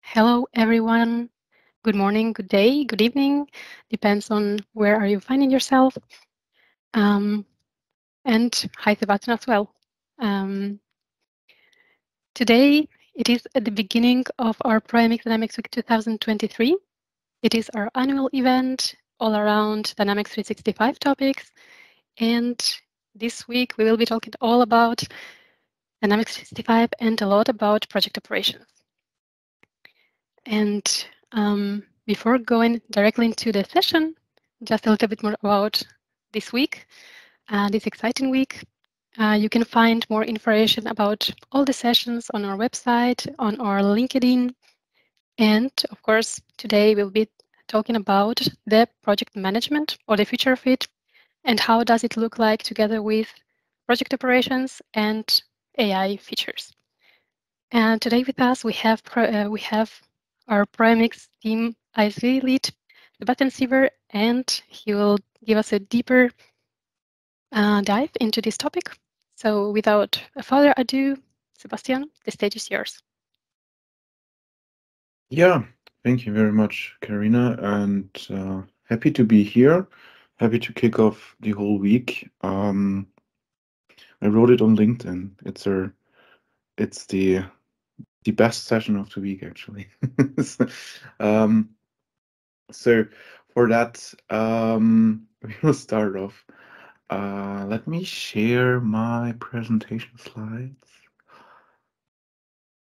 Hello, everyone. Good morning, good day, good evening. Depends on where are you finding yourself. Um, and hi, Sebastian, as well. Um, Today, it is at the beginning of our proMX Dynamics Week 2023. It is our annual event all around Dynamics 365 topics. And this week, we will be talking all about Dynamics 365 and a lot about project operations. And before going directly into the session, just a little bit more about this week, this exciting week. You can find more information about all the sessions on our website, on our LinkedIn. And of course, today we'll be talking about the project management or the future of it and how does it look like together with project operations and AI features. And today with us, we have our proMX team IC lead, Sebastian Sieber, and he will give us a deeper dive into this topic. So without further ado, Sebastian, the stage is yours. Yeah, thank you very much, Karina, and happy to be here. Happy to kick off the whole week. I wrote it on LinkedIn. It's the best session of the week, actually. So, um, so for that, we will start off. Let me share my presentation slides.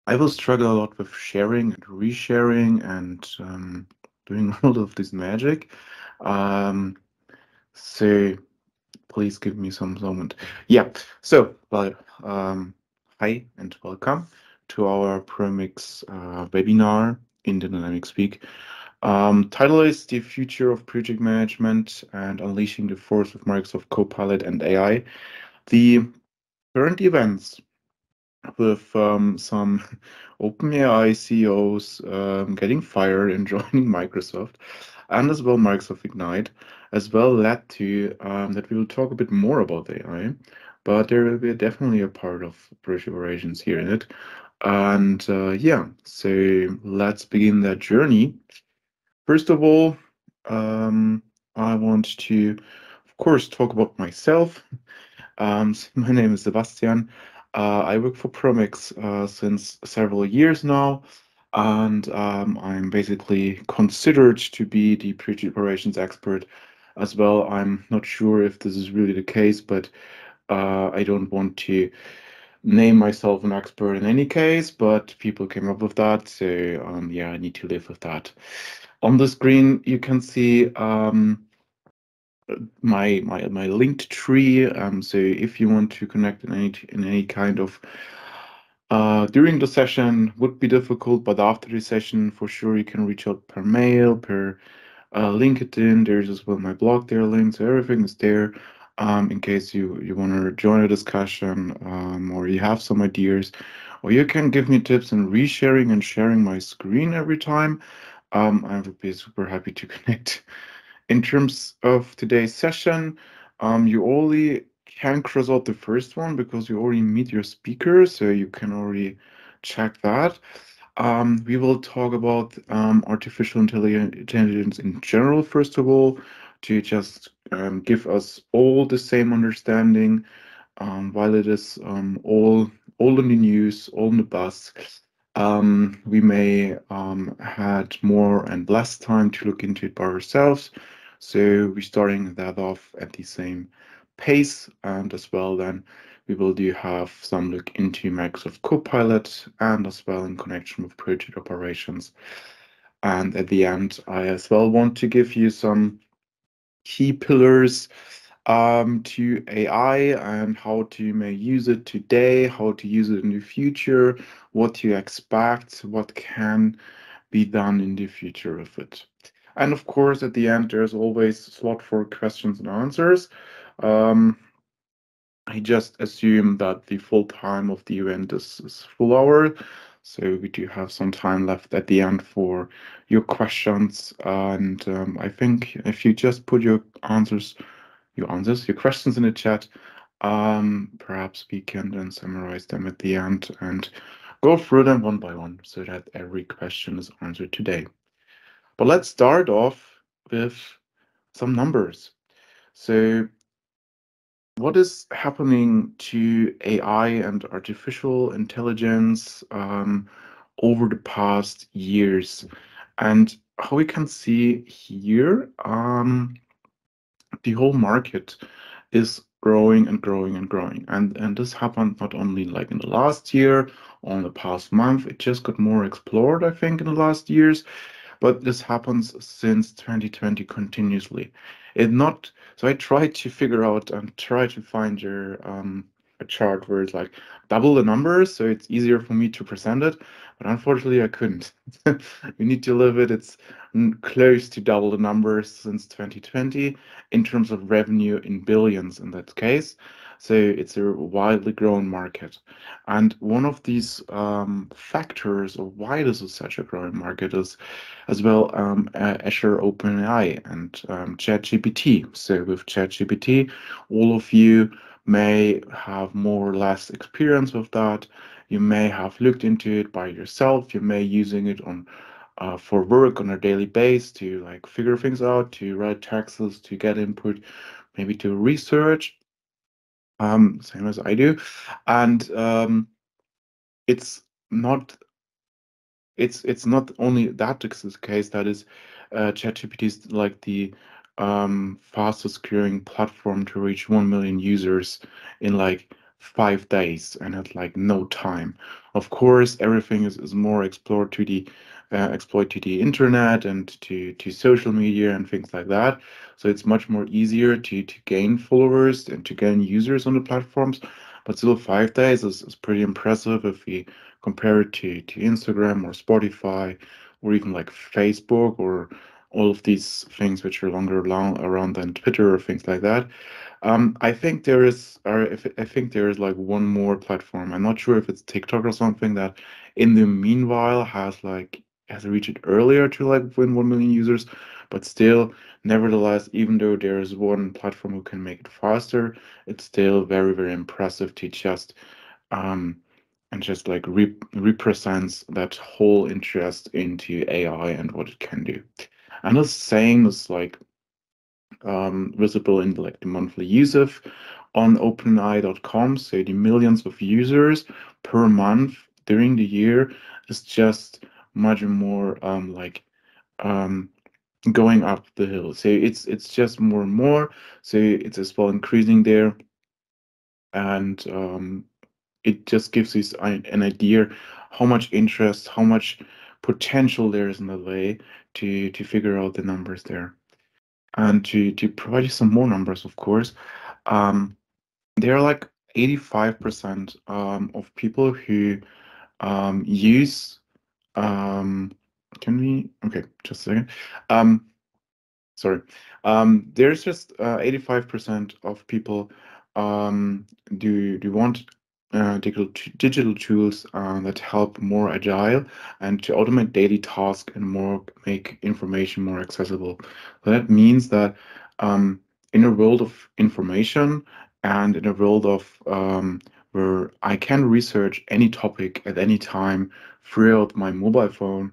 I will struggle a lot with sharing and resharing and doing all of this magic. Um, so please give me some moment. Yeah. So, well, hi and welcome to our proMX webinar in the Dynamics Week. Title is The Future of Project Management and Unleashing the Force of Microsoft Copilot and AI. The current events with some OpenAI CEOs getting fired and joining Microsoft, and as well Microsoft Ignite, as well led to that we will talk a bit more about AI, but there will be definitely a part of British operations here in it. And yeah, so let's begin that journey. First of all, I want to, of course, talk about myself. So my name is Sebastian. I work for proMX since several years now, and I'm basically considered to be the project operations expert as well. I'm not sure if this is really the case, but I don't want to name myself an expert in any case, but people came up with that, so yeah, I need to live with that. On the screen, you can see my linked tree. So if you want to connect in any kind of during the session would be difficult, but after the session for sure you can reach out per mail, per LinkedIn. There's as well my blog there linked, so everything is there. In case you want to join a discussion or you have some ideas, or you can give me tips in resharing and sharing my screen every time. I would be super happy to connect. In terms of today's session, you only can cross out the first one because you already meet your speaker, so you can already check that. We will talk about artificial intelligence in general, first of all, to just give us all the same understanding, while it is all in the news, all in the buzz. We may had more and less time to look into it by ourselves. So we're starting that off at the same pace, and as well then we will do have some look into Microsoft Copilot and as well in connection with project operations. And at the end, I as well want to give you some key pillars to AI and how to may use it today, how to use it in the future, what to expect, what can be done in the future with it. And of course, at the end, there's always a slot for questions and answers. Um, I just assume that the full time of the event is full hour. So we do have some time left at the end for your questions. And I think if you just put your questions in the chat, perhaps we can then summarize them at the end and go through them one by one so that every question is answered today. But let's start off with some numbers. So, what is happening to AI and artificial intelligence over the past years? And how we can see here, the whole market is growing and growing and growing. And this happened not only like in the last year or in the past month, it just got more explored, I think, in the last years, but this happens since 2020 continuously. It not so I tried to figure out and try to find your a chart where it's like double the numbers so it's easier for me to present it, but unfortunately I couldn't. We need to live it. It's close to double the numbers since 2020 in terms of revenue in billions in that case. So it's a widely grown market. And one of these factors of why this is such a growing market is as well Azure OpenAI and ChatGPT. So with ChatGPT, all of you may have more or less experience with that. You may have looked into it by yourself. You may using it on for work on a daily basis to like figure things out, to write taxes, to get input, maybe to research. Same as I do, and it's not it's not only that is the case. That is, ChatGPT is like the fastest growing platform to reach 1 million users in like 5 days and at like no time. Of course, everything is more explored to the exploit to the internet and to social media and things like that. So it's much more easier to gain followers and to gain users on the platforms. But still, 5 days is pretty impressive if we compare it to Instagram or Spotify or even like Facebook or all of these things which are longer long around than Twitter or things like that. I think there is, or if I think there is like one more platform. I'm not sure if it's TikTok or something that, in the meanwhile, has reached it earlier to like win 1 million users, but still, nevertheless, even though there is one platform who can make it faster, it's still very, very impressive to just um, and just like represents that whole interest into AI and what it can do. And the same is like visible in like the monthly users on OpenAI.com. So the millions of users per month during the year is just much more um, going up the hill. So it's just more and more. So it's as well increasing there, and it just gives us an idea how much interest, how much potential there is in the way to figure out the numbers there. And to provide you some more numbers, of course, there are like 85% of people who use can we okay, just a second. Sorry. There's just 85% of people do want digital tools that help more agile and to automate daily tasks and more make information more accessible. So that means that in a world of information and in a world of where I can research any topic at any time throughout my mobile phone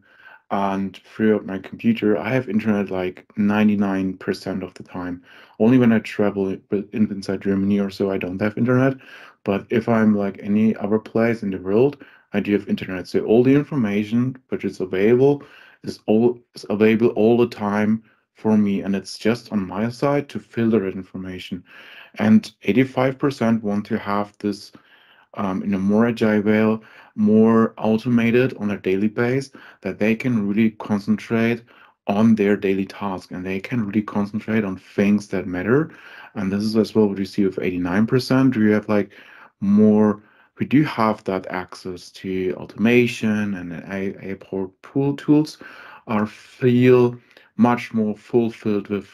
and throughout my computer, I have internet like 99% of the time. Only when I travel inside Germany or so, I don't have internet. But if I'm like any other place in the world, I do have internet. So all the information which is available is available all the time for me, and it's just on my side to filter that information. And 85% want to have this in a more agile way, more automated on a daily base, that they can really concentrate on their daily task and they can really concentrate on things that matter. And this is as well what you see with 89%. We have like more, we do have that access to automation and AI pool tools are feel much more fulfilled with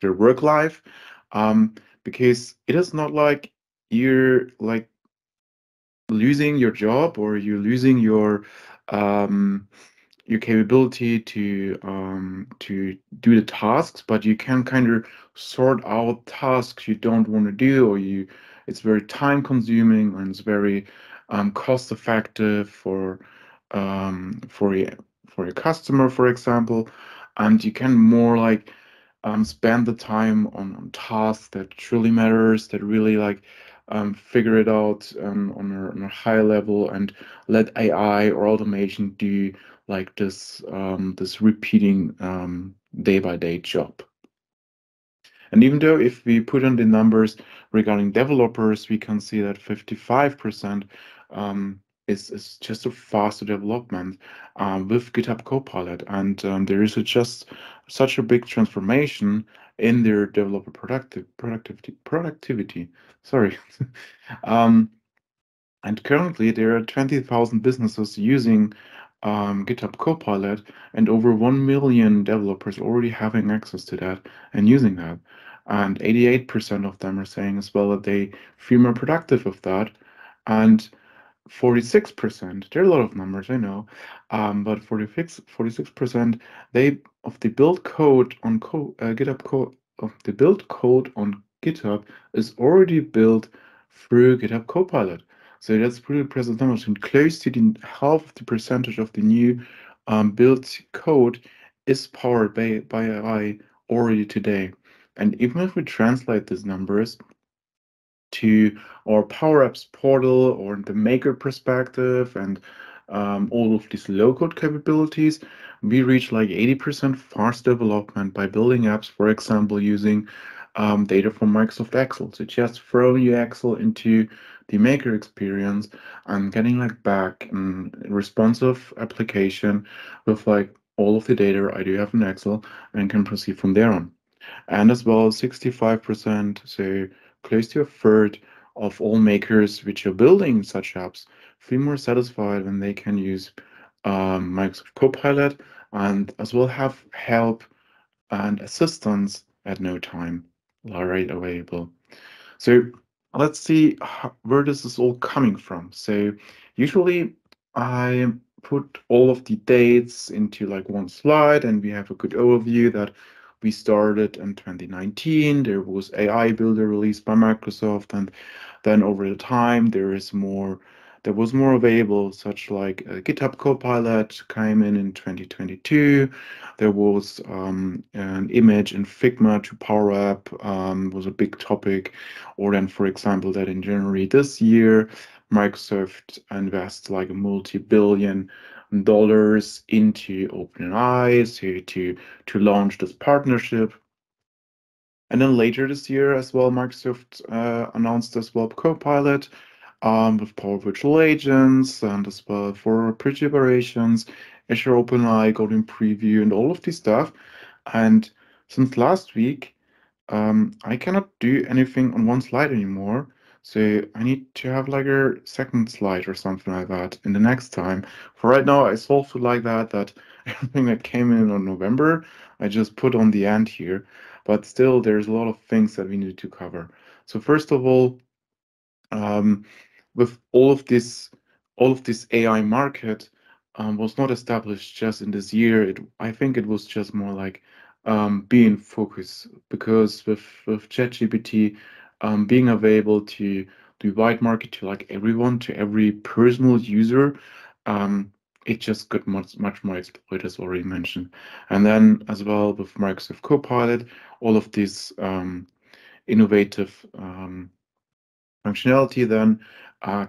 their work life, um, because it is not like you're like losing your job or you're losing your capability to do the tasks, but you can kind of sort out tasks you don't want to do or it's very time consuming and it's very cost effective for your customer, for example, and you can more like spend the time on tasks that truly matters, that really like figure it out on a high level, and let AI or automation do like this repeating day by day job. And even though if we put in the numbers regarding developers, we can see that 55% is just a faster development with GitHub Copilot. And there is just such a big transformation in their developer productivity. Sorry. um, and currently, there are 20,000 businesses using GitHub Copilot, and over 1 million developers already having access to that and using that. And 88% of them are saying as well that they feel more productive with that. And 46%, there are a lot of numbers, I know, but 46% they of the build code on GitHub code of the build code on GitHub is already built through GitHub Copilot. So that's pretty impressive numbers, and close to the half of the percentage of the new built code is powered by AI already today. And even if we translate these numbers to our Power Apps portal or the maker perspective and all of these low-code capabilities, we reach like 80% fast development by building apps, for example, using data from Microsoft Excel. So just throw your Excel into the maker experience and getting like back a responsive application with like all of the data I do have in Excel and can proceed from there on. And as well, 65%, so close to a third of all makers which are building such apps feel more satisfied when they can use Microsoft Copilot and as well have help and assistance at no time right available. So let's see where this is all coming from. So usually I put all of the dates into like one slide and we have a good overview that we started in 2019. There was AI Builder released by Microsoft, and then over the time there was more available, such like GitHub Copilot came in 2022. There was an image in Figma to Power App was a big topic, or then, for example, that in January this year, Microsoft invests like a multi-billion dollars into OpenAI to launch this partnership. And then later this year as well, Microsoft announced as well Copilot with Power Virtual Agents and as well for pre-operations, Azure OpenAI got in preview and all of this stuff. And since last week, I cannot do anything on one slide anymore. So I need to have like a second slide or something like that in the next time. For right now, I solved it like that everything that came in on November, I just put on the end here. But still, there's a lot of things that we need to cover. So first of all, um, with all of this AI market was not established just in this year. I think it was just more like being focused because with ChatGPT being available to the wide market to like everyone, to every personal user, it just got much more exploited, as already mentioned. And then as well with Microsoft Copilot, all of these innovative functionality then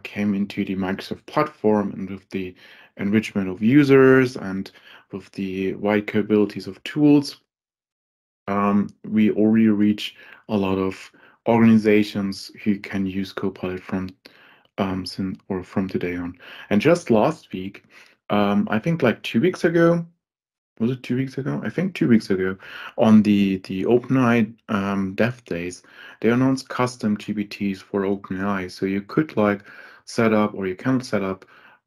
came into the Microsoft platform, and with the enrichment of users and with the wide capabilities of tools, we already reach a lot of organizations who can use Copilot from today on. And just last week, I think like 2 weeks ago, was it 2 weeks ago? I think 2 weeks ago, on the OpenAI Dev Days, they announced custom GPTs for OpenAI. So you could like set up, or you can set up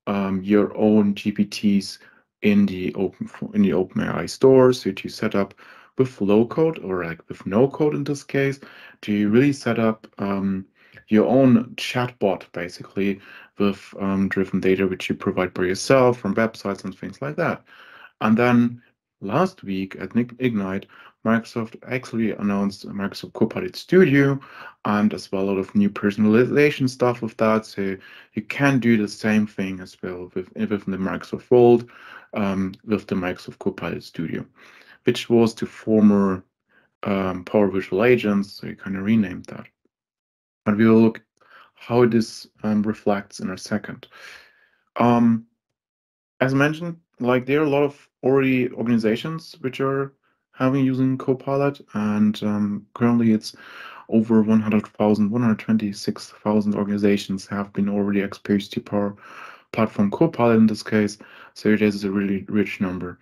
your own GPTs in the OpenAI store. So to set up with low code or like with no code in this case, to really set up your own chatbot basically with driven data which you provide by yourself from websites and things like that. And then last week at Ignite, Microsoft actually announced Microsoft Copilot Studio and as well a lot of new personalization stuff with that. So you can do the same thing as well within the Microsoft world with the Microsoft Copilot Studio, which was the former Power Visual Agents. So you kind of renamed that. And we will look how this reflects in a second. As mentioned, like there are a lot of already organizations which are having using Copilot, and currently it's over 100,000, 126,000 organizations have been already exposed to Power Platform Copilot in this case. So it is a really rich number.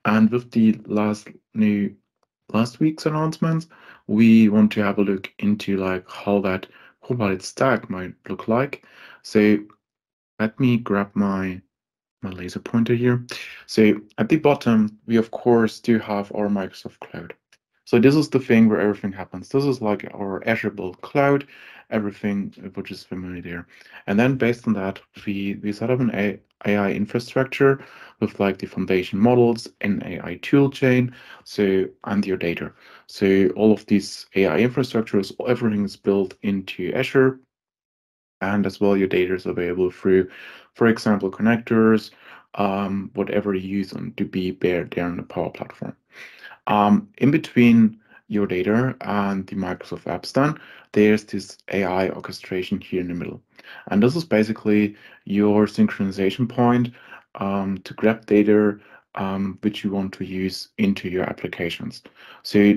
And with the last week's announcements, we want to have a look into like how that Copilot stack might look like. So let me grab my laser pointer here. So at the bottom, we of course do have our Microsoft Cloud. So this is the thing where everything happens. This is like our Azure built cloud, everything which is familiar there. And then based on that, we set up an AI infrastructure with like the foundation models and AI tool chain, so and your data. So all of these AI infrastructures, everything is built into Azure, and as well your data is available through, for example, connectors, whatever you use on to be there on the Power Platform. In between your data and the Microsoft apps then, there's this AI orchestration here in the middle. And this is basically your synchronization point to grab data which you want to use into your applications. So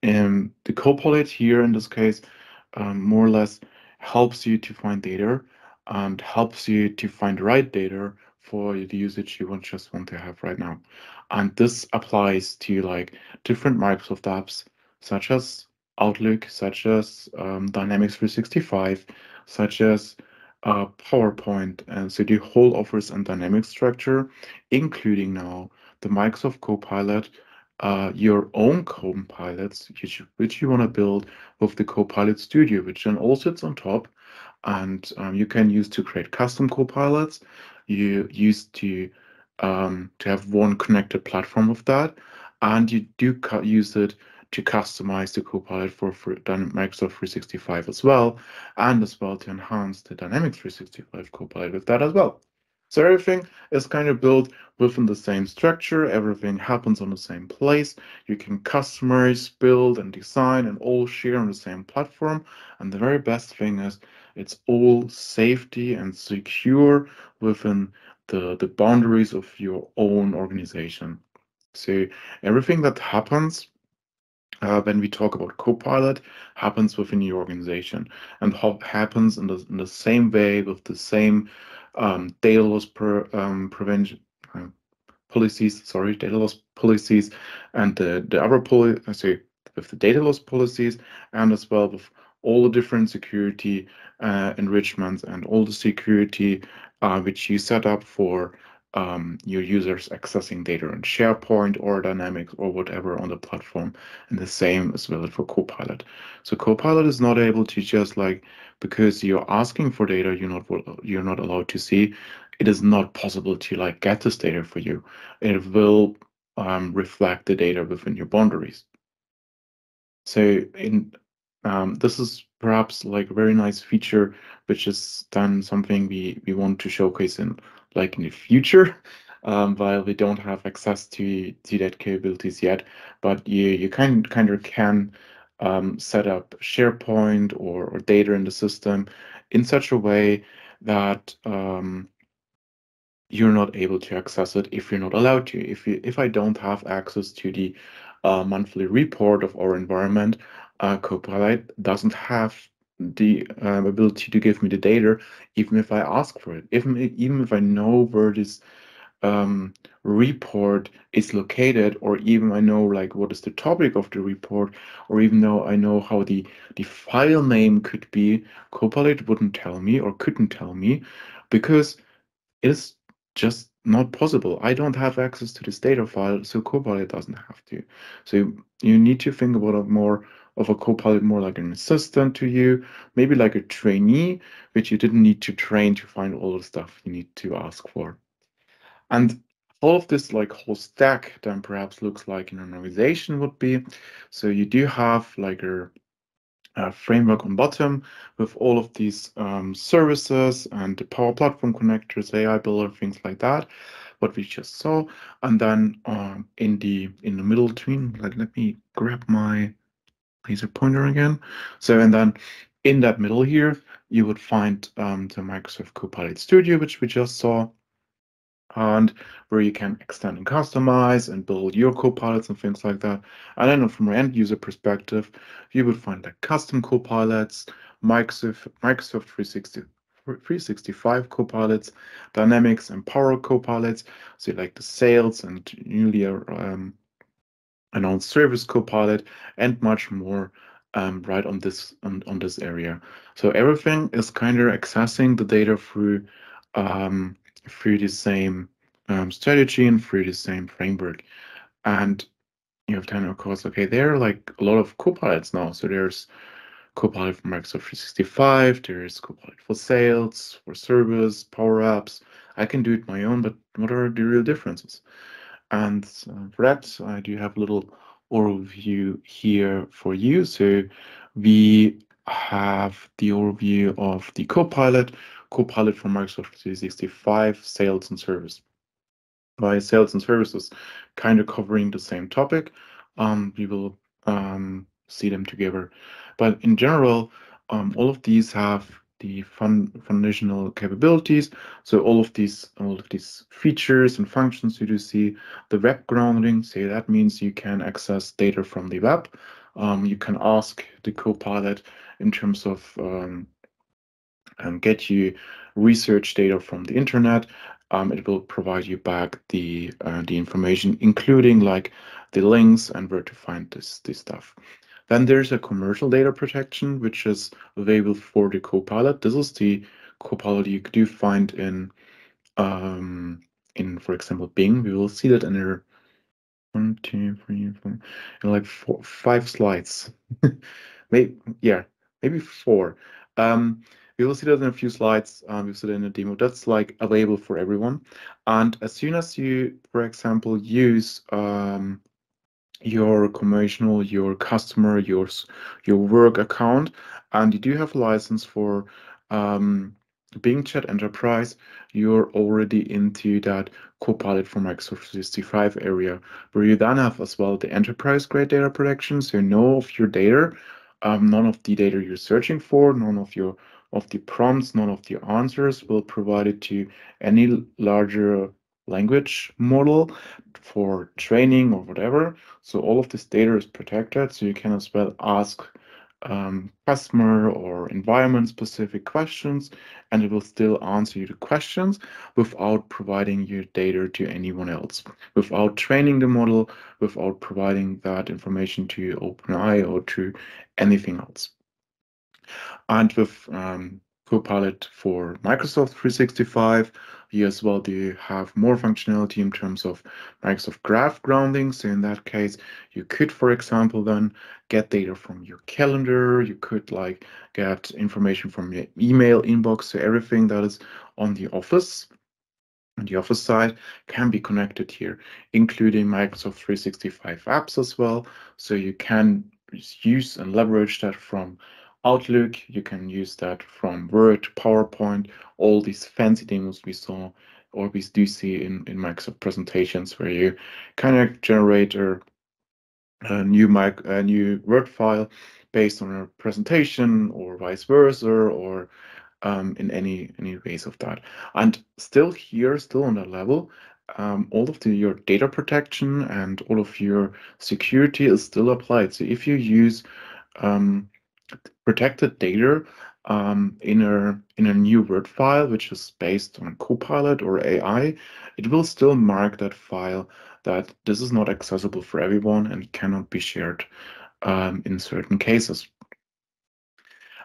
the Copilot here in this case more or less helps you to find data and helps you to find the right data for the usage you just want to have right now. And this applies to like different Microsoft apps, such as Outlook, such as Dynamics 365, such as PowerPoint, and so the whole Office and Dynamics structure, including now the Microsoft Copilot, your own Copilots, which you want to build with the Copilot Studio, which then all sits on top, and you can use to create custom Copilots. You use to have one connected platform of that, and you do use it to customize the Copilot for Microsoft 365 as well, and as well to enhance the Dynamics 365 Copilot with that as well. So everything is kind of built within the same structure. Everything happens on the same place. You can customize, build, and design, and all share on the same platform. And the very best thing is it's all safety and secure within the boundaries of your own organization. So everything that happens when we talk about Copilot happens within your organization and happens in the same way with the same data loss prevention policies, sorry, data loss policies, and the other policy, with the data loss policies, and as well with all the different security enrichments and all the security which you set up for your users accessing data on SharePoint or Dynamics or whatever on the platform, and the same as well for Copilot. So Copilot is not able to just like, because you're asking for data you're not allowed to see, it is not possible to like get this data for you. It will reflect the data within your boundaries. So this is perhaps like a very nice feature, which is then something we want to showcase in like in the future, while we don't have access to that capabilities yet. But you kind of can set up SharePoint or data in the system in such a way that you're not able to access it if you're not allowed to. If I don't have access to the monthly report of our environment, Copilot doesn't have the ability to give me the data, even if I ask for it. Even if I know where this report is located, or even I know like what is the topic of the report, or even though I know how the file name could be, Copilot wouldn't tell me or couldn't tell me because it's just not possible. I don't have access to this data file, so Copilot doesn't have to. So you need to think about it more of a Copilot, more like an assistant to you, maybe like a trainee, which you didn't need to train to find all the stuff you need to ask for. And all of this like whole stack then perhaps looks like in an organization would be. So you do have like a framework on bottom with all of these services and the Power Platform connectors, AI Builder, things like that, what we just saw. And then in the middle between, let me grab my laser pointer again. So, and then in that middle here, you would find the Microsoft Copilot Studio, which we just saw, and where you can extend and customize and build your copilots and things like that. And then from an end user perspective, you would find like custom copilots, Microsoft 365 copilots, Dynamics and Power copilots, so like the sales and newly announced service copilot, and much more right on this area. So everything is kind of accessing the data through the same strategy and through the same framework. And you have then, of course, okay, there are like a lot of copilots now. So there's Copilot for Microsoft 365, there's Copilot for sales, for service, Power Apps. I can do it my own, but what are the real differences? And for that, I do have a little overview here for you. So we have the overview of the Copilot for Microsoft 365, sales and service. By sales and services, kind of covering the same topic. We will see them together. But in general, all of these have the foundational capabilities. So all of these features and functions you do see, the web grounding. So that means you can access data from the web. You can ask the Copilot in terms of get you research data from the internet. It will provide you back the information, including like the links and where to find this stuff. Then there's a commercial data protection, which is available for the Copilot. This is the Copilot you do find for example, Bing. We will see that in there. 1, 2, 3, 4, in like 5 slides. Maybe, yeah, maybe 4. We will see that in a few slides. We'll see that in a demo. That's like available for everyone. And as soon as you, for example, use your commercial, your customer, your work account, and you do have a license for Bing Chat Enterprise, you're already into that Copilot for Microsoft 365 area, where you then have as well the enterprise grade data protection, so know of your data, none of the data you're searching for, none of the prompts, none of the answers will provide it to any larger language model for training or whatever. So all of this data is protected. So you can as well ask customer or environment specific questions, and it will still answer you the questions without providing your data to anyone else, without training the model, without providing that information to OpenAI or to anything else. And with Copilot for Microsoft 365, you as well do have more functionality in terms of Microsoft Graph grounding. So in that case, you could, for example, then get data from your calendar. You could like get information from your email inbox. So everything that is on the Office side can be connected here, including Microsoft 365 apps as well. So you can use and leverage that from Outlook. You can use that from Word, PowerPoint, all these fancy demos we saw or we do see in Microsoft presentations where you kind of generate a new Word file based on a presentation or vice versa, or in any ways of that. And still here, still on that level, all of your data protection and all of your security is still applied. So if you use protected data in a new Word file, which is based on Copilot or AI, it will still mark that file that this is not accessible for everyone and cannot be shared in certain cases.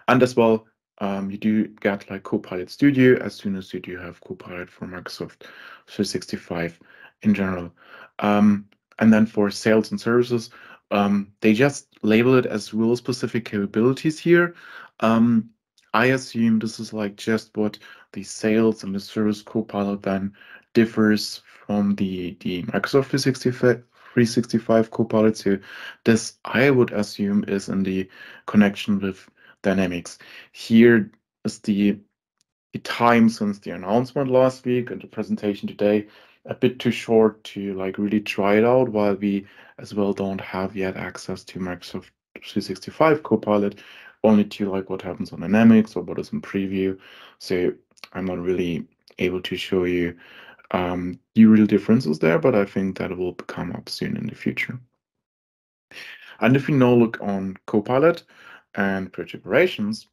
And as well, you do get like Copilot Studio as soon as you do have Copilot for Microsoft 365 in general. And then for sales and services, they just label it as role-specific capabilities here. I assume this is like just what the sales and the service Copilot then differs from the Microsoft 365 Copilot. So this, I would assume, is in the connection with Dynamics. Here is the time since the announcement last week and the presentation today a bit too short to like really try it out, while we as well don't have yet access to Microsoft 365 Copilot, only to like what happens on Dynamics or what is in preview. So I'm not really able to show you the real differences there, but I think that will come up soon in the future. And if we now look on Copilot and project operations,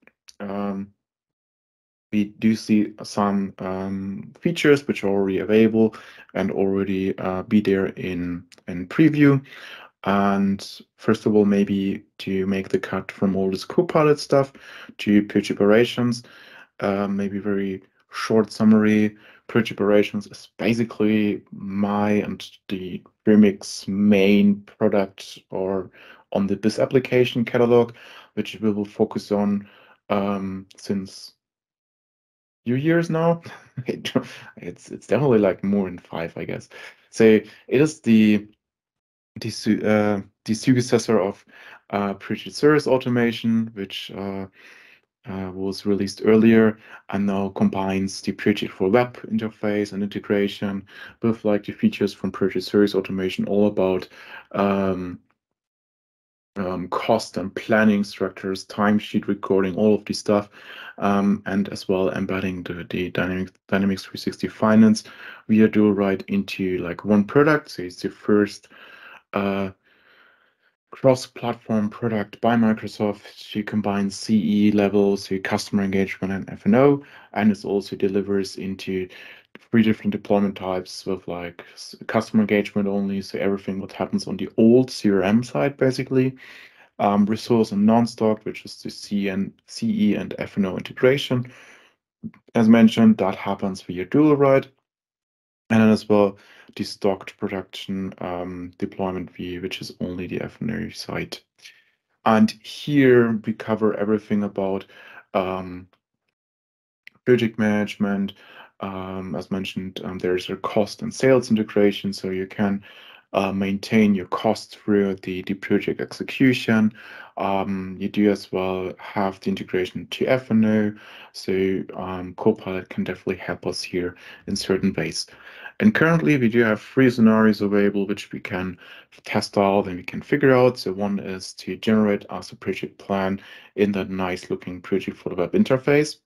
we do see some features which are already available and already be there in preview. And first of all, maybe to make the cut from all this Copilot stuff to purge operations, maybe very short summary. Purge operations is basically my and the proMX main product or on the BIS application catalog, which we will focus on since few years now. It's definitely like more than 5, I guess. So it is the successor of Project Service Automation, which was released earlier and now combines the Project for Web interface and integration with like the features from Project Service Automation, all about cost and planning structures, timesheet recording, all of this stuff, and as well embedding the Dynamics 360 Finance via DualRide into like one product. So it's the first cross-platform product by Microsoft to combine CE levels, so customer engagement and F&O, and it also delivers into 3 different deployment types with like customer engagement only, so everything what happens on the old CRM side basically. Resource and non-stock, which is the CE and F&O integration. As mentioned, that happens via DualRide. And then as well, the stocked production deployment view, which is only the F&O side. And here we cover everything about project management. As mentioned, there's a cost and sales integration, so you can maintain your costs through the project execution. You do as well have the integration to F&O, so Copilot can definitely help us here in certain ways. And currently we do have 3 scenarios available which we can test out and we can figure out. So one is to generate us a project plan in that nice looking project for the web interface.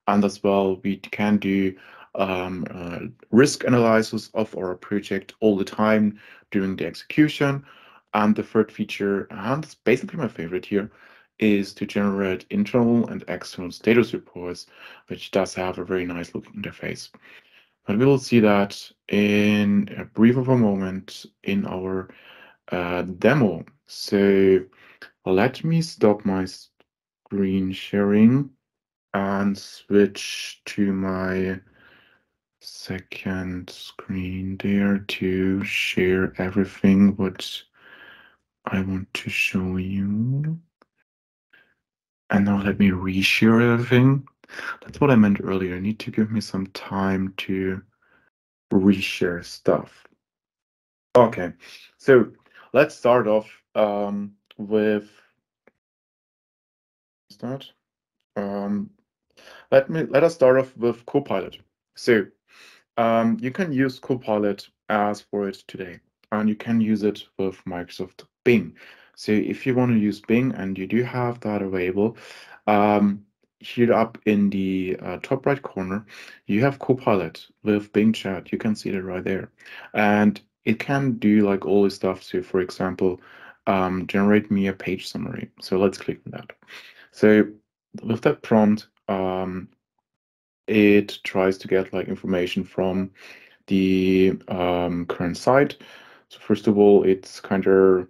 And as well, we can do risk analysis of our project all the time during the execution. And the third feature, and it's basically my favorite here, is to generate internal and external status reports, which does have a very nice looking interface. But we will see that in a brief of a moment in our demo. So let me stop my screen sharing and switch to my second screen there to share everything what I want to show you. And now let me reshare everything. That's what I meant earlier. I need to give me some time to reshare stuff. Okay, so let's start off with start. Let us start off with Copilot. So you can use Copilot as for it today, and you can use it with Microsoft Bing. So if you want to use Bing and you do have that available, here up in the top right corner, you have Copilot with Bing Chat. You can see it right there, and it can do like all this stuff. So for example, generate me a page summary. So let's click on that. So with that prompt, it tries to get like information from the current site. So first of all, it's kind of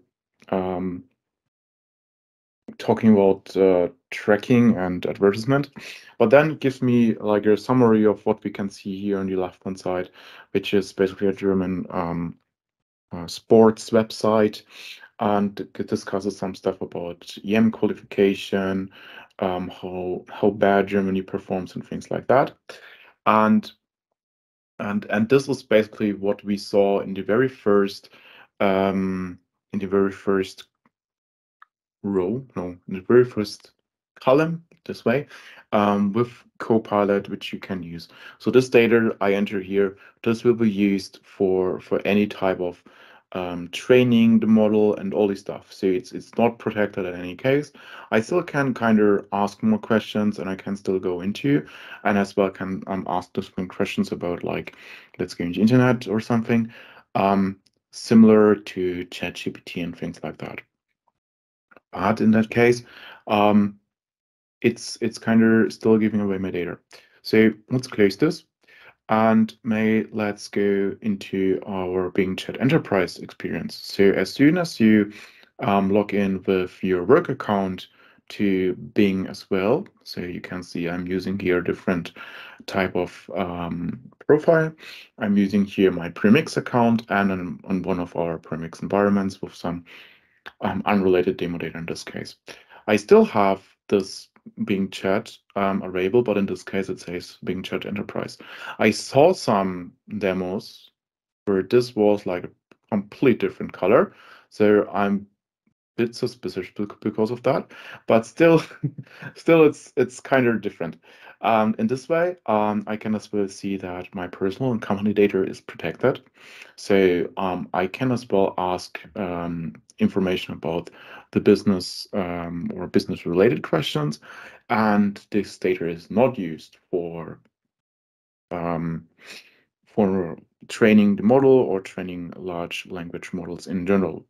talking about tracking and advertisement, but then it gives me like a summary of what we can see here on the left-hand side, which is basically a German sports website, and it discusses some stuff about EM qualification, how bad Germany performs and things like that. And And this was basically what we saw in the very first row, no, in the very first column this way, with Copilot, which you can use. So this data I enter here, this will be used for any type of training the model and all this stuff. So it's not protected in any case. I still can kind of ask more questions, and I can still go into, and as well can ask different questions about, like, let's go into internet or something, similar to ChatGPT and things like that. But in that case, it's kind of still giving away my data. So let's close this, and let's go into our Bing Chat Enterprise experience. So as soon as you log in with your work account to Bing as well, so you can see I'm using here a different type of profile. I'm using here my proMX account and on one of our proMX environments with some unrelated demo data in this case. I still have this Bing Chat available, but in this case it says Bing Chat Enterprise. I saw some demos where this was like a complete different color, so I'm a bit suspicious because of that, but still, it's kind of different. In this way, I can as well see that my personal and company data is protected. So I can as well ask information about the business or business related questions, and this data is not used for training the model or training large language models in general.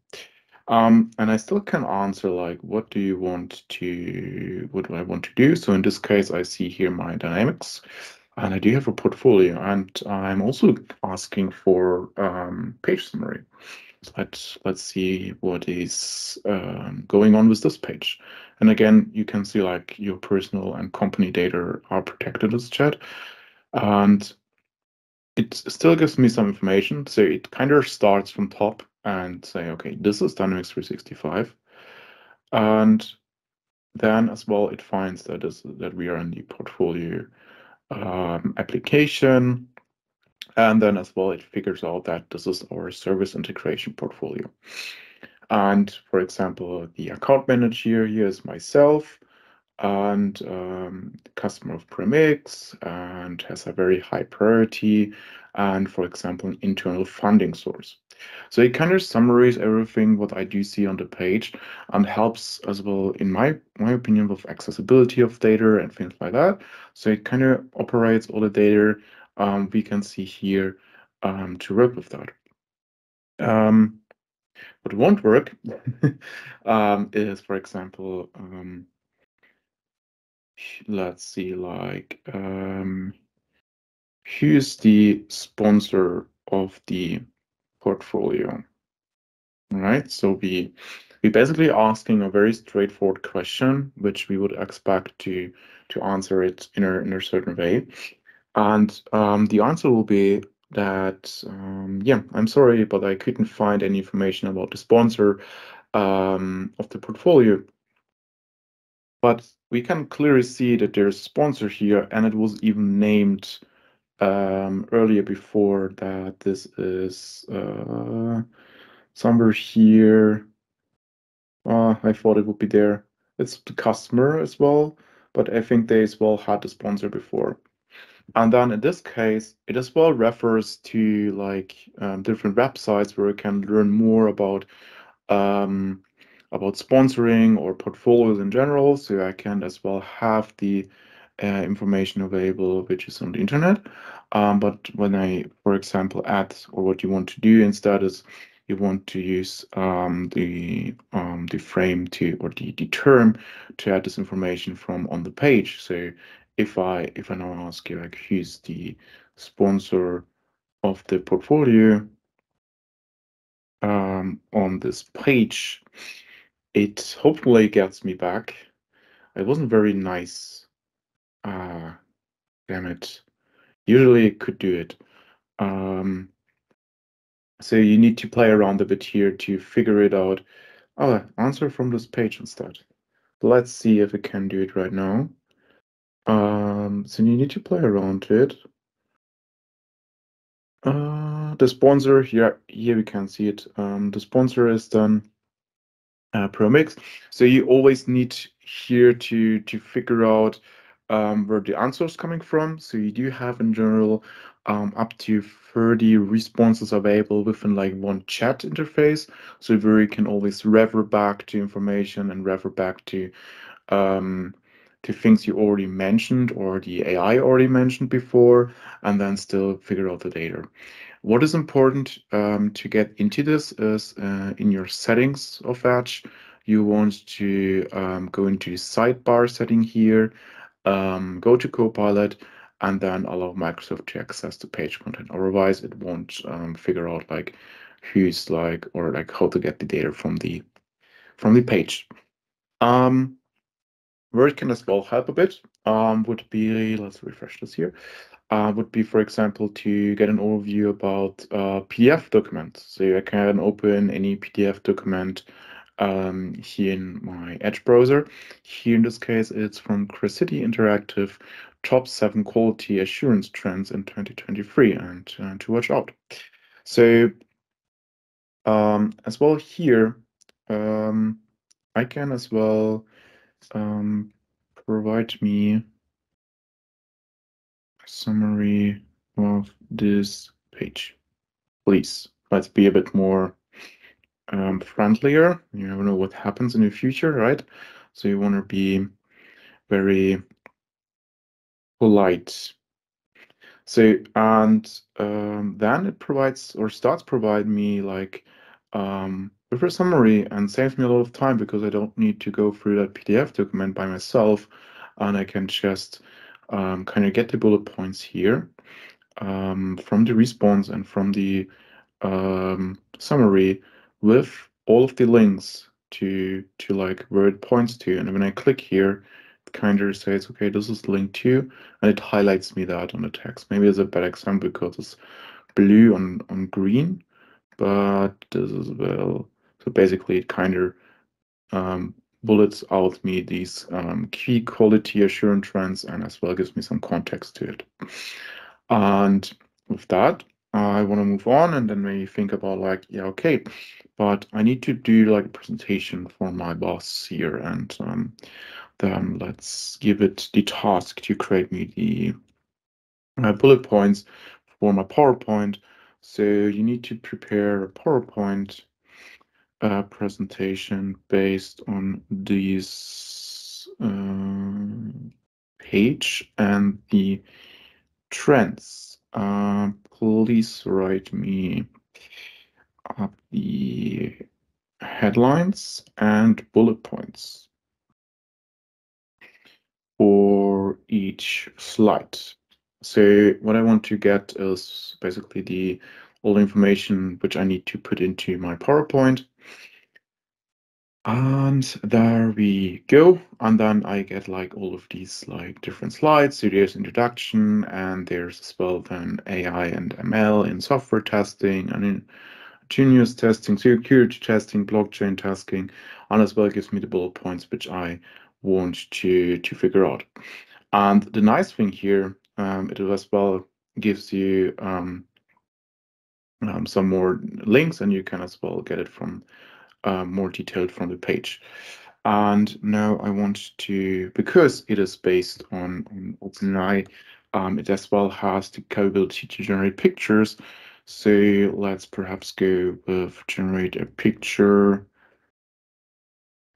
And I still can answer, like, what do I want to do? So in this case, I see here my dynamics, and I do have a portfolio, and I'm also asking for page summary. Let's see what is going on with this page. And again, you can see, like, your personal and company data are protected as chat, and it still gives me some information. So it kind of starts from top and say, okay, this is Dynamics 365. And then as well, it finds that we are in the portfolio application. And then as well, it figures out that this is our service integration portfolio. And for example, the account manager here is myself, and customer of proMX, and has a very high priority, and for example, an internal funding source. So it kind of summarizes everything what I do see on the page, and helps as well, in my opinion, with accessibility of data and things like that. So it kind of operates all the data we can see here to work with that. What won't work is, for example, let's see, like, who's the sponsor of the portfolio, right? So we basically asking a very straightforward question, which we would expect to answer it in a certain way, and the answer will be that yeah, I'm sorry, but I couldn't find any information about the sponsor of the portfolio. But we can clearly see that there's a sponsor here, and it was even named earlier before that. This is somewhere here. I thought it would be there. It's the customer as well, but I think they as well had the sponsor before. And then in this case, it as well refers to, like, different websites where you can learn more about sponsoring or portfolios in general. So I can as well have the information available, which is on the internet. But when I, for example, add, or what you want to do instead is you want to use the frame to, or the term to add this information from on the page. So if I now ask you, like, who's the sponsor of the portfolio on this page, it hopefully gets me back. It wasn't very nice. Damn it. Usually it could do it. So you need to play around a bit here to figure it out. Oh, answer from this page instead. Let's see if it can do it right now. So you need to play around to it. The sponsor here we can see it. The sponsor is done proMX. So you always need here to figure out where the answer is coming from. So you do have in general up to 30 responses available within like one chat interface. So where you can always refer back to information and refer back to things you already mentioned or the AI already mentioned before, and then still figure out the data. What is important to get into this is in your settings of Edge, you want to go into the sidebar setting here, go to Copilot, and then allow Microsoft to access the page content. Otherwise, it won't figure out like who's like or like how to get the data from the page. Where it can as well help a bit would be, let's refresh this here, would be, for example, to get an overview about PDF documents. So I can open any PDF document here in my Edge browser. Here in this case, it's from City Interactive, top 7 quality assurance trends in 2023, and to watch out. So as well here, I can as well provide me a summary of this page. Please, let's be a bit more friendlier. You never know what happens in the future, right? So you want to be very polite. So, and then it provides or starts provide me like with a summary and saves me a lot of time because I don't need to go through that PDF document by myself, and I can just kind of get the bullet points here from the response and from the summary with all of the links to like where it points to. And when I click here, it kind of says, okay, this is linked to, and it highlights me that on the text. Maybe it's a bad example because it's blue on green, but this is well. So basically, it kind of bullets out me these key quality assurance trends and as well gives me some context to it. And with that, I want to move on and then maybe think about like, yeah, okay, but I need to do like a presentation for my boss here, and then let's give it the task to create me the bullet points for my PowerPoint. So you need to prepare a PowerPoint presentation based on this page and the trends. Please write me up the headlines and bullet points for each slide. So what I want to get is basically all the information which I need to put into my PowerPoint. And there we go. And then I get like all of these like different slides. So there's introduction, and there's as well then AI and ML in software testing and in continuous testing, security testing, blockchain testing, and as well gives me the bullet points which I want to figure out. And the nice thing here, it as well gives you some more links, and you can as well get it from more detailed from the page. And now I want to, because it is based on OpenAI, it as well has the capability to generate pictures. So let's perhaps go with generate a picture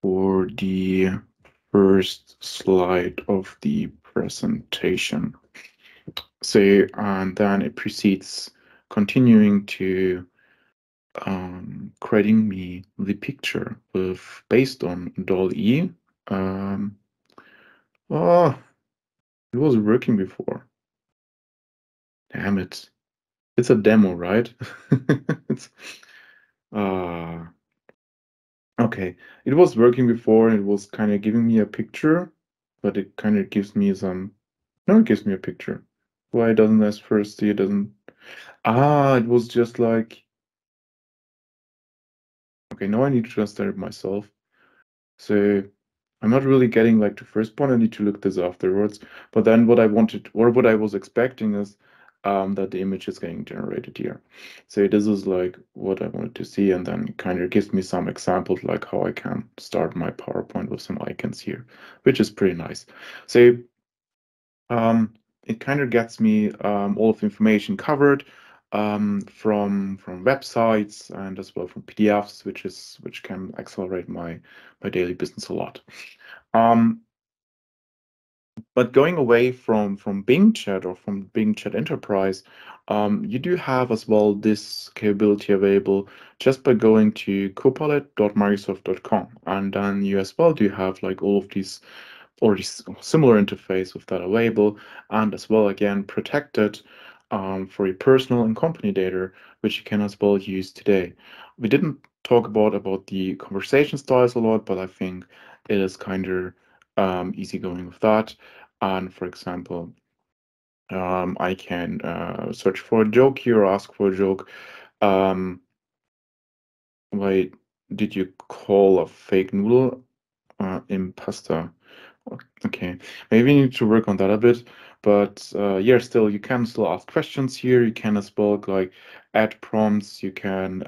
for the first slide of the presentation. So, and then it proceeds continuing to creating me the picture with based on DALL-E. Oh, it was working before. Damn it. It's a demo, right? It's okay. It was working before and it was kind of giving me a picture, but it kind of gives me some. No, it gives me a picture. Why doesn't this first see it doesn't? It was just like. Okay, now I need to translate it myself. So I'm not really getting like the first point. I need to look this afterwards. But then what I wanted or what I was expecting is that the image is getting generated here. So this is like what I wanted to see, and then kind of gives me some examples like how I can start my PowerPoint with some icons here, which is pretty nice. So it kind of gets me all of the information covered from websites and as well from PDFs, which can accelerate my daily business a lot. But going away from Bing Chat or from Bing Chat Enterprise, you do have as well this capability available just by going to copilot.microsoft.com, and then you as well do have like all of these already similar interface with that available, and as well again protected for your personal and company data, which you can as well use today. We didn't talk about the conversation styles a lot, but I think it is kind of easy going with that. And for example, I can search for a joke here, ask for a joke. Why did you call a fake noodle impasta? Okay, maybe you need to work on that a bit, but yeah, still you can still ask questions here. You can as well like add prompts. You can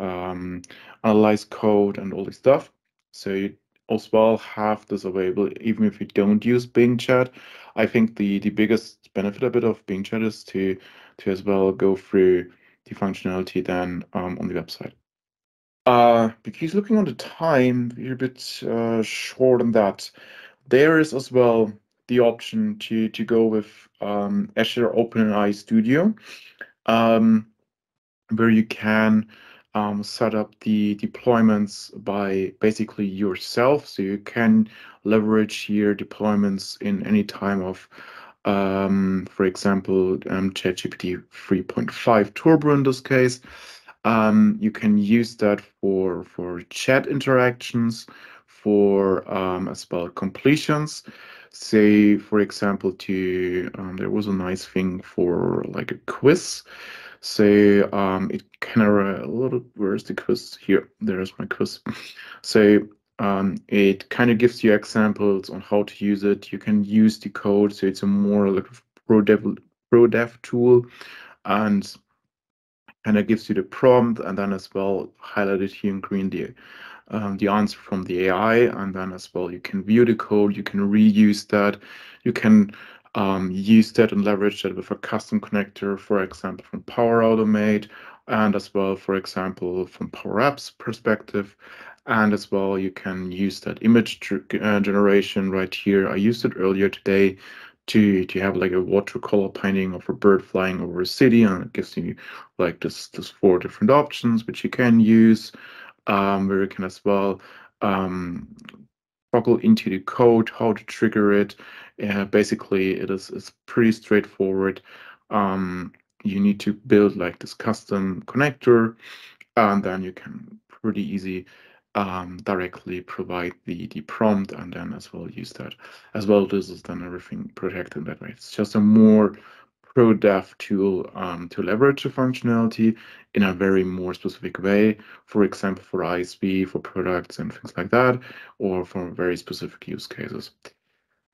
analyze code and all this stuff. So you as well have this available even if you don't use Bing Chat. I think the biggest benefit a bit of Bing Chat is to as well go through the functionality then on the website. Because looking on the time, we're a bit short on that. There is as well the option to go with Azure OpenAI Studio, um, where you can set up the deployments by basically yourself. So you can leverage your deployments in any time of, for example, ChatGPT 3.5 Turbo in this case. You can use that for chat interactions, for as well completions. Say, for example, to there was a nice thing for like a quiz. So it kind of a little. Where's the quiz? Here, there's my quiz. So it kind of gives you examples on how to use it. You can use the code, so it's a more like pro dev tool, and kind of gives you the prompt, and then as well highlighted here in green the answer from the AI, and then as well you can view the code, you can reuse that, you can use that and leverage that with a custom connector, for example, from Power Automate, and as well, for example, from Power Apps perspective, and as well you can use that image generation right here. I used it earlier today to have like a watercolor painting of a bird flying over a city, and it gives you like this four different options which you can use, where you can as well toggle into the code how to trigger it. Basically, it's pretty straightforward. You need to build like this custom connector, and then you can pretty easy directly provide the prompt and then as well use that. As well, this is then everything protected that way. It's just a more pro dev tool to leverage the functionality in a very more specific way. For example, for ISV, for products and things like that, or for very specific use cases.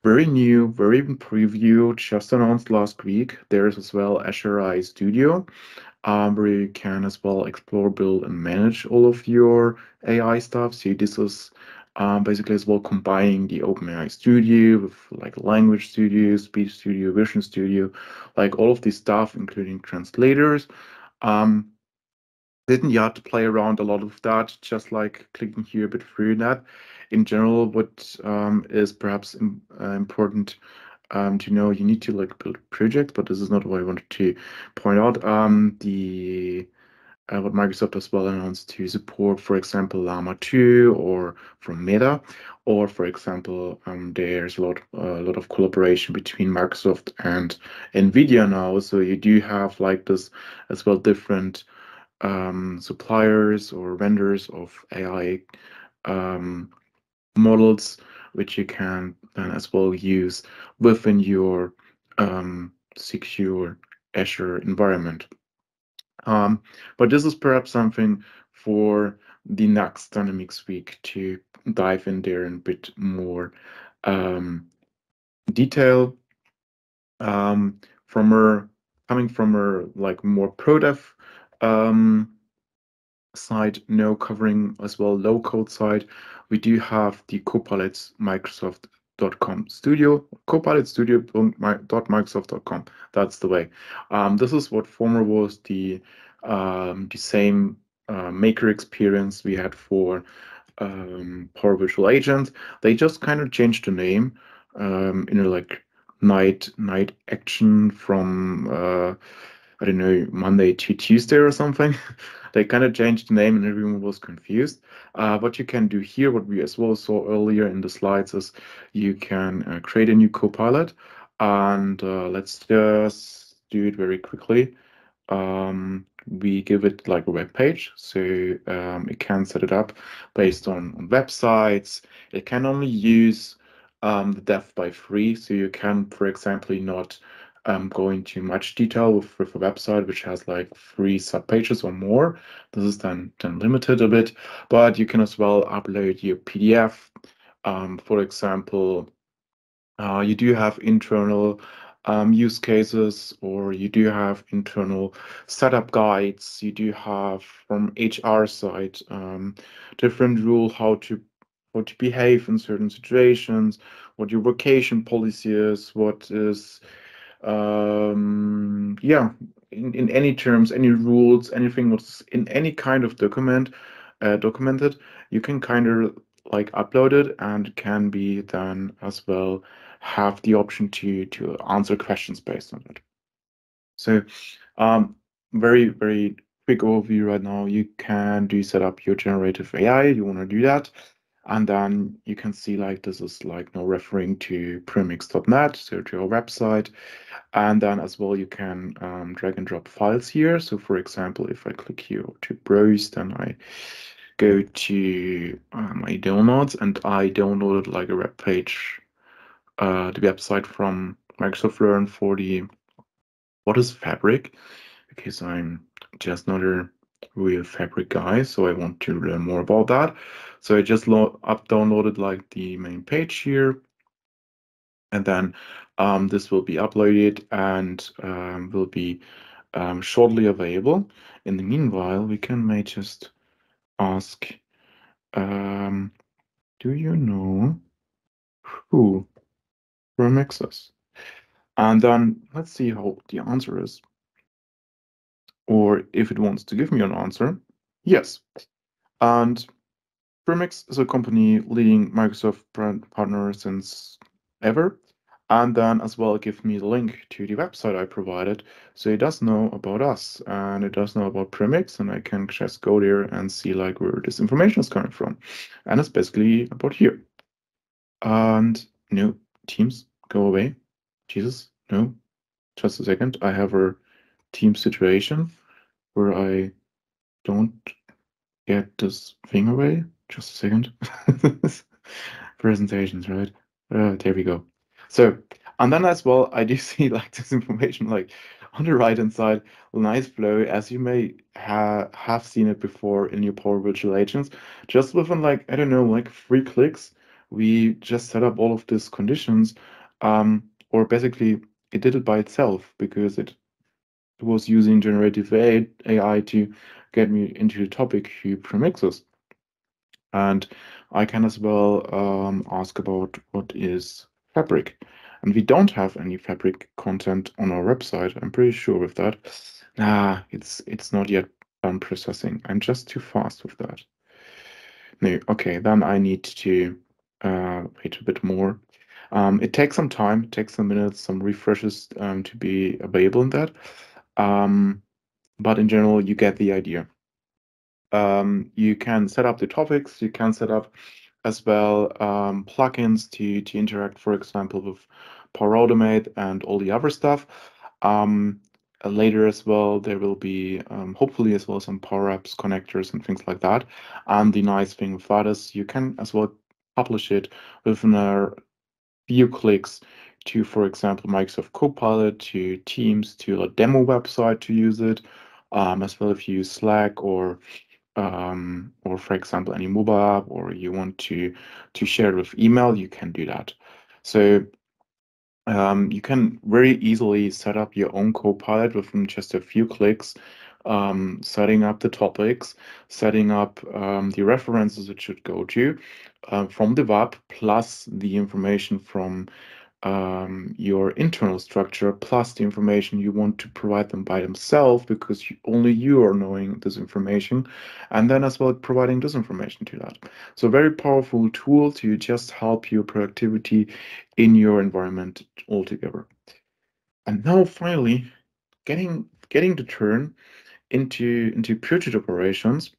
Very new, very even preview, just announced last week. There is as well Azure AI Studio, where you can as well explore, build, and manage all of your AI stuff. So this is basically as well combining the OpenAI Studio with like Language Studio, Speech Studio, Vision Studio, like all of this stuff, including translators. Didn't you have to play around a lot with that, just like clicking here a bit through that. In general, what is perhaps important to know, you need to like build a project, but this is not what I wanted to point out. The what Microsoft as well announced to support, for example, Llama 2 or from Meta, or for example, there's a lot of collaboration between Microsoft and NVIDIA now. So you do have like this as well different suppliers or vendors of AI models, which you can then as well use within your secure Azure environment. But this is perhaps something for the next Dynamics week to dive in there in a bit more detail. From a coming from a like more pro dev side, no covering as well low code side, we do have the Copilot Microsoft.com studio, Copilot studio.microsoft.com. That's the way. This is what former was the same maker experience we had for Power Visual Agent. They just kind of changed the name in a like night action from I don't know, Monday to Tuesday or something. They kind of changed the name and everyone was confused. What you can do here, what we as well saw earlier in the slides, is you can create a new Copilot, and let's just do it very quickly. We give it like a web page, so it can set it up based on websites. It can only use the dev by free, so you can, for example, not go into much detail with a website which has like 3 subpages or more. This is then limited a bit, but you can as well upload your PDF. For example, you do have internal use cases, or you do have internal setup guides. You do have from HR side different rule how to behave in certain situations, what your vacation policy is, what is yeah, in any terms, any rules, anything that's in any kind of document documented, you can kind of like upload it, and can be then as well have the option to answer questions based on it. So very quick overview right now. You can set up your generative AI. You want to do that, and then you can see like this is like now referring to proMX.net, so to our website. And then as well, you can drag and drop files here. So for example, if I click here to browse, then I go to my downloads, and I downloaded like a web page, the website from Microsoft Learn for the what is Fabric, because I'm just not a real Fabric guy, so I want to learn more about that. So I just downloaded like the main page here, and then this will be uploaded and will be shortly available. In the meanwhile, we may just ask, do you know who proMX is? And then let's see how the answer is, or if it wants to give me an answer. Yes. And proMX is a company leading Microsoft brand partner since ever. And then as well give me the link to the website I provided, so it does know about us and it does know about proMX, and I can just go there and see like where this information is coming from. And it's basically about here. And no, Teams, go away. Jesus, no, just a second. I have a team situation where I don't get this thing away. Just a second. Presentations, right? There we go. So, and then as well, I do see like this information like on the right hand side, a nice flow, as you may have seen it before in your Power Virtual Agents. Just within like, I don't know, like 3 clicks, we just set up all of these conditions, or basically it did it by itself because it was using generative AI to get me into the topic who proMXes. And I can as well ask about what is Fabric. And we don't have any Fabric content on our website. I'm pretty sure with that. Nah, it's not yet done processing. I'm just too fast with that. No, okay, then I need to wait a bit more. It takes some time, it takes some minutes, some refreshes to be available in that. But in general, you get the idea. You can set up the topics, you can set up as well plugins to interact, for example, with Power Automate and all the other stuff. Later as well, there will be hopefully as well some Power Apps connectors and things like that. And the nice thing with that is you can as well publish it within a few clicks to, for example, Microsoft Copilot, to Teams, to a demo website to use it, as well if you use Slack or for example any mobile app, or you want to share it with email, you can do that. So You can very easily set up your own Copilot within just a few clicks, setting up the topics, setting up the references it should go to from the web, plus the information from your internal structure, plus the information you want to provide them by themselves, because only you are knowing this information, and then as well providing this information to that. So very powerful tool to just help your productivity in your environment altogether. And now finally, getting the turn into project operations.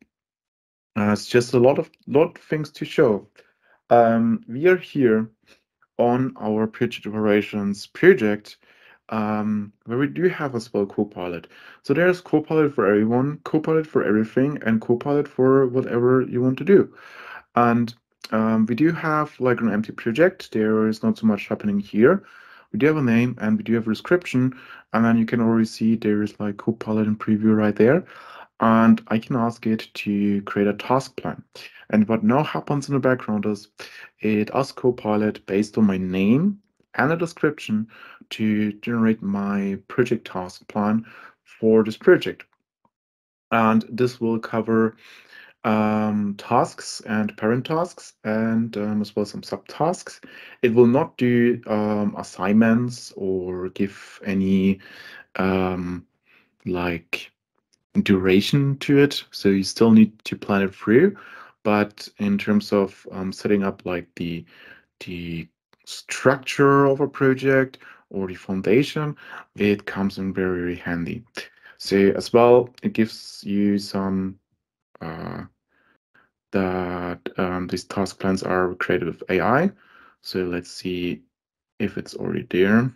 It's just a lot of things to show. We are here on our project operations project, where we do have as well Copilot. So there's Copilot for everyone, Copilot for everything, and Copilot for whatever you want to do. And we do have like an empty project. There is not so much happening here. We do have a name and we do have a description, and then you can already see there is like Copilot in preview right there. And I can ask it to create a task plan. And what now happens in the background is it asks Copilot based on my name and a description to generate my project task plan for this project. And this will cover tasks and parent tasks, and as well as some subtasks. It will not do assignments or give any like duration to it, so you still need to plan it through. But in terms of setting up like the structure of a project or the foundation, it comes in very, very handy. So as well, it gives you some that these task plans are created with AI. So let's see if it's already there.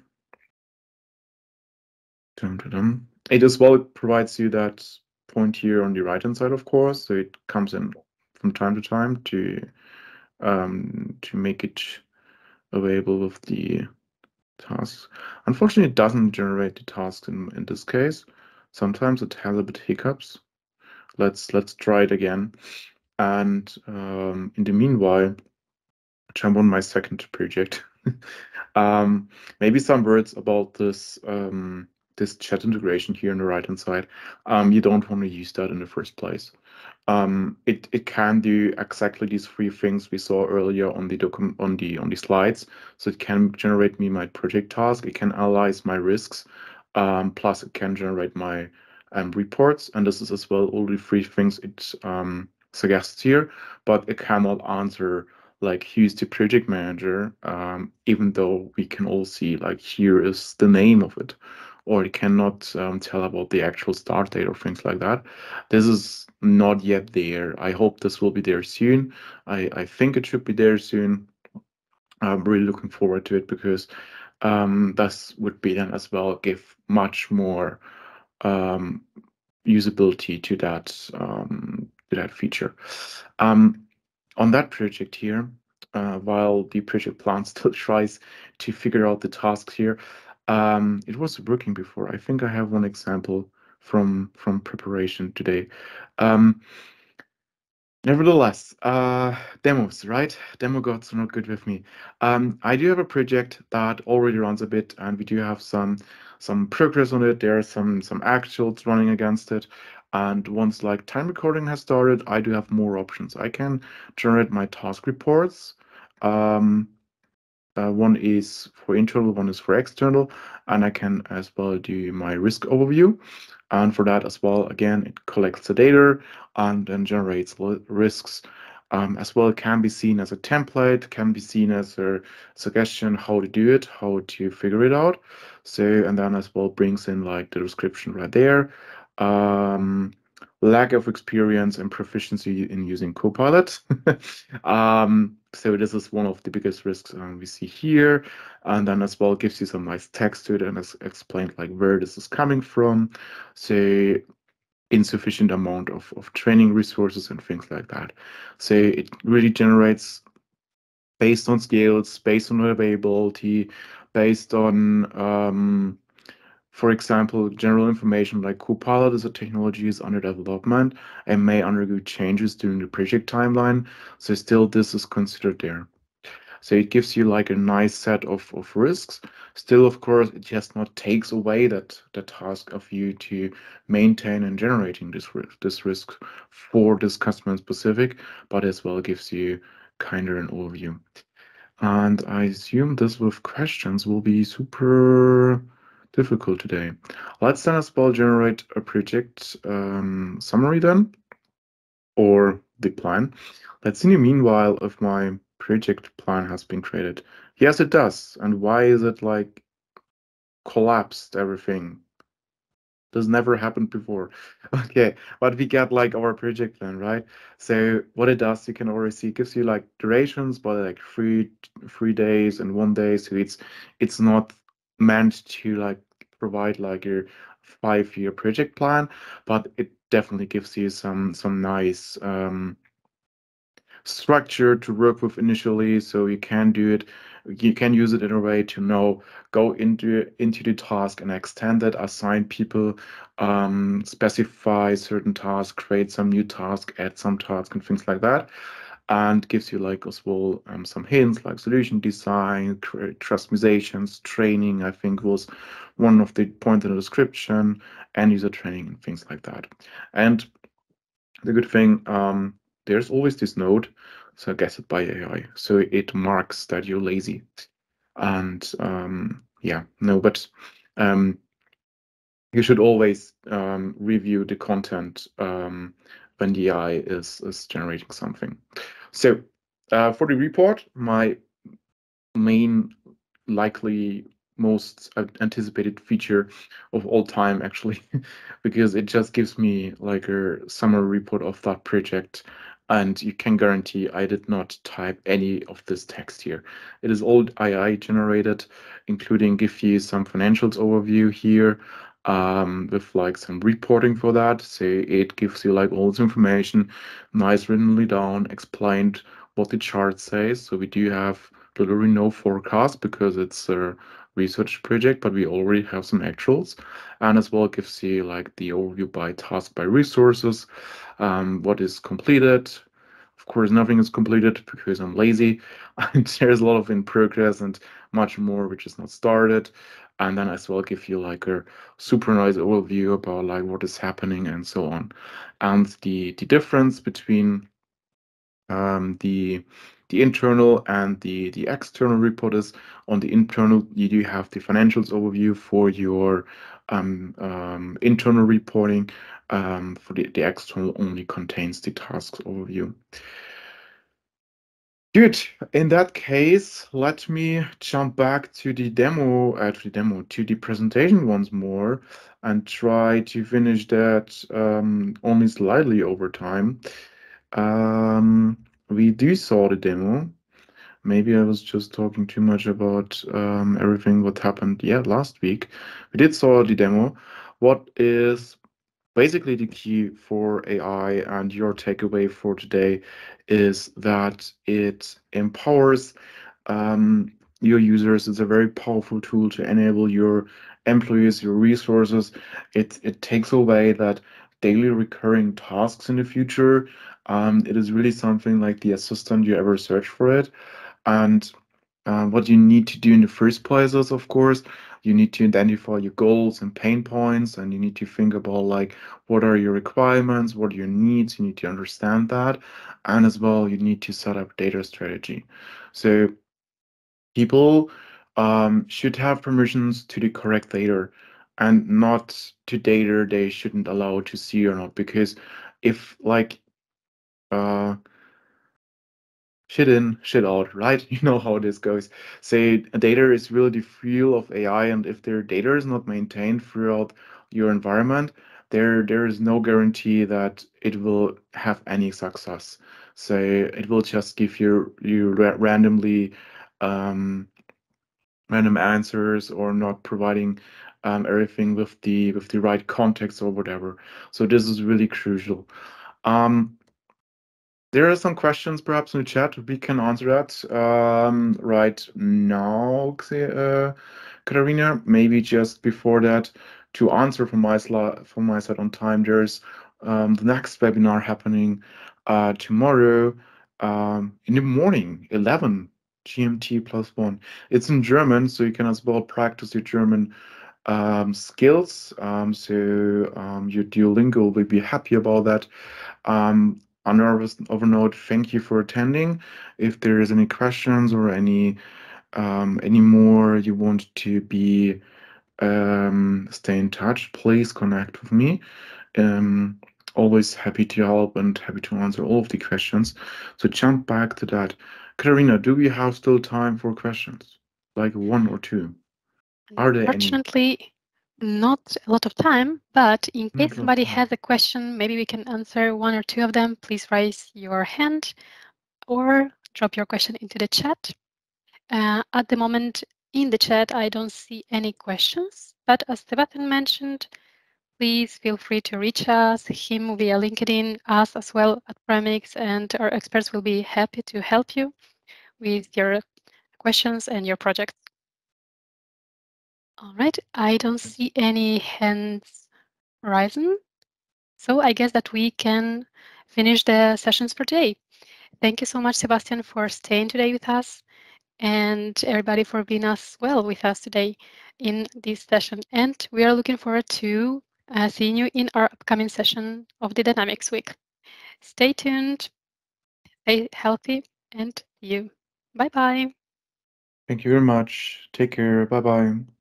It as well provides you that point here on the right hand side, of course. So it comes in from time to time to make it available with the tasks. Unfortunately, it doesn't generate the tasks in this case. Sometimes it has a bit hiccups. Let's try it again. And in the meanwhile, jump on my second project. Maybe some words about this this chat integration here on the right hand side. You don't want to use that in the first place. It can do exactly these three things we saw earlier on the on the slides. So it can generate me my project task. It can analyze my risks. Plus it can generate my reports. And this is as well all the three things it suggests here. But it cannot answer like who's the project manager, even though we can all see like here is the name of it, or it cannot tell about the actual start date or things like that. This is not yet there. I hope this will be there soon. I think it should be there soon. I'm really looking forward to it, because this would be then as well give much more usability to that feature. On that project here, while the project plan still tries to figure out the tasks here, it was working before. I think I have one example from preparation today. Nevertheless, demos, right? Demo gods are not good with me. I do have a project that already runs a bit, and we do have some progress on it. There are some actuals running against it. And once like time recording has started, I do have more options. I can generate my task reports. One is for internal, one is for external, and I can as well do my risk overview. And for that as well, again, it collects the data and then generates risks. As well, it can be seen as a template, can be seen as a suggestion how to do it, how to figure it out. So, and then as well brings in like the description right there. Lack of experience and proficiency in using Copilot. So this is one of the biggest risks we see here. And then as well gives you some nice text to it and explained like where this is coming from. So insufficient amount of training resources and things like that. So it really generates based on skills, based on availability, based on for example, general information like Copilot as a technology is under development and may undergo changes during the project timeline. So still this is considered there. So it gives you like a nice set of risks. Still, of course, it just not takes away that the task of you to maintain and generating this risk for this customer specific, but as well gives you kind of an overview. And I assume this with questions will be super difficult today. Let's then as well generate a project summary then, or the plan. Let's see meanwhile if my project plan has been created. Yes, it does. And why is it like collapsed everything? This never happened before. Okay, but we get like our project plan, right? So what it does, you can already see, it gives you like durations, but like 3 days and 1 day. So it's not meant to like provide like a 5-year project plan, but it definitely gives you some nice structure to work with initially, so you can do it. You can use it in a way to know, go into the task and extend it, assign people, specify certain tasks, create some new task, add some task, and things like that. And gives you like as well some hints like solution design, customizations, training. I think was one of the points in the description, and user training and things like that. And the good thing, there's always this node, so guessed by AI. So it marks that you're lazy. And yeah, no, but you should always review the content when the AI is generating something. So for the report, my main likely most anticipated feature of all time actually because it just gives me like a summary report of that project, and you can guarantee I did not type any of this text here. It is all AI generated, including give you some financials overview here with like some reporting for that. So it gives you like all this information nice writtenly down, explained what the chart says. So we do have literally no forecast because it's a research project, but we already have some actuals. And as well gives you like the overview by task, by resources, what is completed. Of course, nothing is completed because I'm lazy. And there's a lot of in progress and much more which is not started. And then as well give you like a super nice overview about like what is happening and so on. And the difference between the internal and the external report is on the internal, you do have the financials overview for your internal reporting. For the external only contains the tasks overview. Good. In that case, let me jump back to the demo, to the presentation once more, and try to finish that only slightly over time. We do saw the demo. Maybe I was just talking too much about everything what happened, yeah, last week. We did saw the demo. What is basically the key for AI and your takeaway for today is that it empowers your users. It's a very powerful tool to enable your employees, your resources. It takes away that daily recurring tasks in the future. It is really something like the assistant you ever search for it. And what you need to do in the first place is, of course, you need to identify your goals and pain points, and you need to think about like what are your requirements, what are your needs. You need to understand that, and as well, you need to set up data strategy. So people should have permissions to the correct data, and not to data they shouldn't allow to see or not. Because if like shit in, shit out, right? You know how this goes. Say data is really the fuel of AI, and if their data is not maintained throughout your environment, there is no guarantee that it will have any success. So it will just give you randomly random answers, or not providing everything with the right context or whatever. So this is really crucial. Um, there are some questions perhaps in the chat. We can answer that right now, Katarina. Maybe just before that, to answer from my side on time, there's the next webinar happening tomorrow in the morning, 11 GMT +1. It's in German, so you can as well practice your German skills. Your Duolingo will be happy about that. On another note, thank you for attending. If there is any questions or any more you want to be stay in touch, please connect with me. Always happy to help and happy to answer all of the questions. So jump back to that. Katharina, do we have still time for questions? Like one or two? Are there any? Unfortunately, not a lot of time, but in Not a case lot of somebody time. has a question, maybe we can answer one or two of them. Please raise your hand or drop your question into the chat. At the moment, in the chat, I don't see any questions, but as Sebastian mentioned, please feel free to reach us, him via LinkedIn, us as well at proMX, and our experts will be happy to help you with your questions and your projects. All right, I don't see any hands risen, so I guess that we can finish the sessions for today. Thank you so much, Sebastian, for staying today with us, and everybody for being as well with us today in this session. And we are looking forward to seeing you in our upcoming session of the Dynamics Week. Stay tuned, stay healthy, and see you. Bye-bye. Thank you very much. Take care. Bye bye.